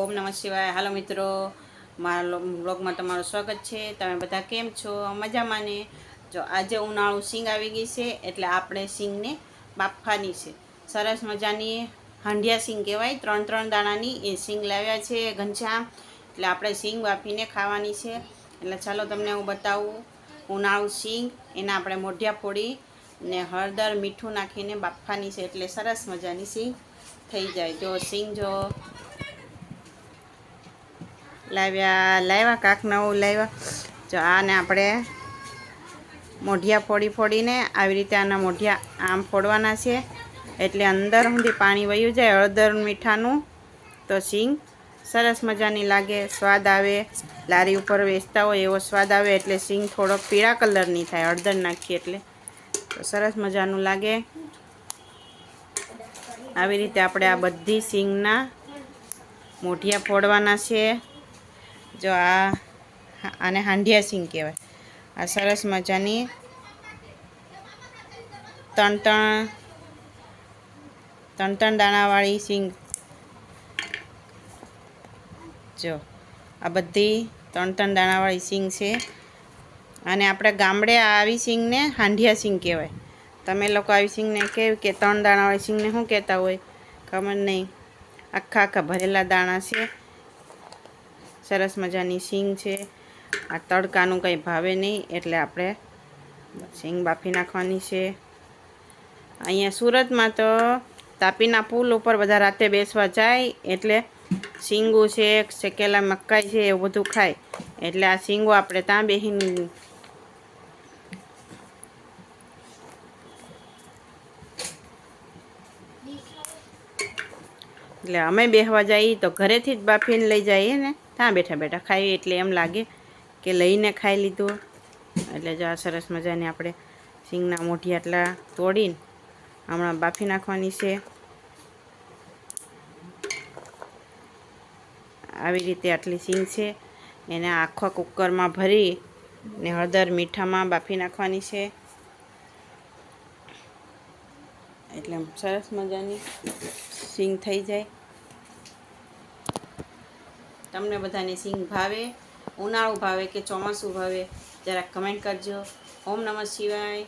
ઓમ નમઃ શિવાય। હાલો મિત્રો, મારા બ્લોગમાં તમારું સ્વાગત છે। તમે બધા કેમ છો? મજામાં ને? જો આજે ઉનાળું સિંગ આવી ગઈ છે, એટલે આપણે સિંગને બાફવાની છે। સરસ મજાની હાંડિયા સિંગ કહેવાય, 3 દાણાની એ સિંગ લાવ્યા છે ઘનશ્યામ। એટલે આપણે સિંગ બાફીને ખાવાની છે। એટલે ચાલો તમને હું બતાવું। ઉનાળું સિંગ એના આપણે મોઢિયા ફોડી ને હળદર મીઠું નાખીને બાફવાની છે, એટલે સરસ મજાની સિંગ થઈ જાય। જો સિંગ જો લાવ્યા કાંક નવું લાવ્યા। જો આને આપણે મોઢિયા ફોડીને આવી રીતે આના મોઢિયા આમ ફોડવાના છે, એટલે અંદર સુધી પાણી વયું જાય હળદર મીઠાનું, તો સિંગ સરસ મજાની લાગે, સ્વાદ આવે। લારી ઉપર વેચતા હોય એવો સ્વાદ આવે। એટલે સિંગ થોડોક પીળા કલરની થાય હળદર નાખીએ એટલે, તો સરસ મજાનું લાગે। આવી રીતે આપણે આ બધી સિંગના મોઢિયા ફોડવાના છે। જો આને હાંડિયા સિંગ કહેવાય। આ સરસ મજાની ત્રણ દાણાવાળી સિંગ। જો આ બધી ત્રણ દાણાવાળી સિંગ છે। અને આપણે ગામડે આવી સિંગને હાંડિયા સિંગ કહેવાય। તમે લોકો આવી સિંગને કે 3 દાણાવાળી સિંગને શું કહેતા હોય ખબર નહીં। આખા ભરેલા દાણા છે। સરસ મજાની સિંગ છે। આ તડકાનું કંઈ ભાવે નહીં, એટલે આપણે સિંગ બાફી નાખવાની છે। અહીંયા સુરતમાં તો તાપીના પુલ ઉપર બધા રાતે બેસવા જાય, એટલે સિંગો છે, શેકેલા મકાઈ છે, એવું બધું ખાય। એટલે આ સિંગો આપણે ત્યાં બેસીને એટલે અમે બેસવા જઈએ તો ઘરેથી જ બાફીને લઈ જઈએ ને, ત્યાં બેઠા ખાઈએ। એટલે એમ લાગે કે લઈને ખાઈ લીધું। એટલે જો આ સરસ મજાની આપણે સિંગના મોઢિયા આટલા તોડીને હમણાં બાફી નાખવાની છે। આવી રીતે આટલી સિંગ છે, એને આખા કુકરમાં ભરી ને હળદર મીઠામાં બાફી નાખવાની છે। એટલે સરસ મજાની સિંગ થઈ જાય। તમને બધાને સિંગ ભાવે? ઉનાળું ભાવે કે ચોમાસું ભાવે? જરાક કમેન્ટ કરજો। ઓમ નમઃ શિવાય।